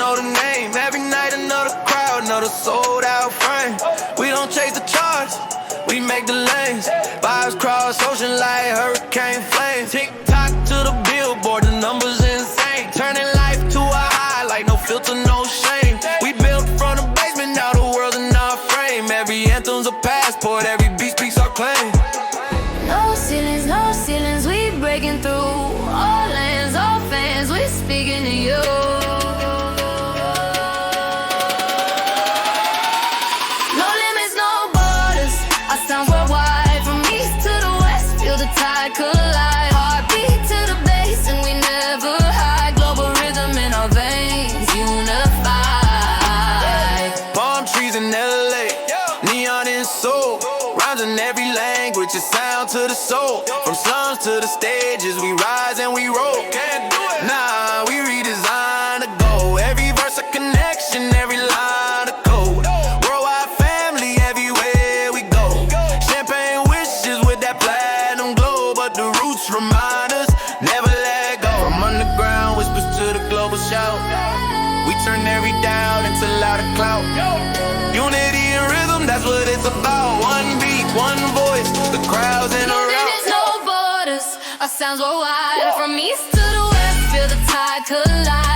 know the name. Every night another crowd, another sold out frame. We don't chase the charts, we make the lanes. Vibes cross ocean like hurricane flames. Tick tock to the billboard, the numbers insane. Turning life to a high like no filter, no shame. We built from the basement, now the world in our frame. Every anthem's a passport, every beat speaks our claim. No ceilings, we breaking through. All lands, all fans, we speaking to you. No limits, no borders, our sounds worldwide. From east to the west, feel the tide collide. Heartbeat to the bass and we never hide. Global rhythm in our veins, unified. Palm trees in LA, neon in soul. Rhymes in every language, a sound to the soul. From slums to the stages, we rise and we roll. Can't do it. Nah, we redesign the goal. Every verse a connection, every line a code. Worldwide family, everywhere we go. Champagne wishes with that platinum glow, but the roots remind us, never let go. From underground whispers to the global shout, we turn every doubt into louder clout. Unity and rhythm, that's what it's about. One beat, one voice, the crowds in a rout. There's no borders, our sounds worldwide. From east to the west, feel the tide collide.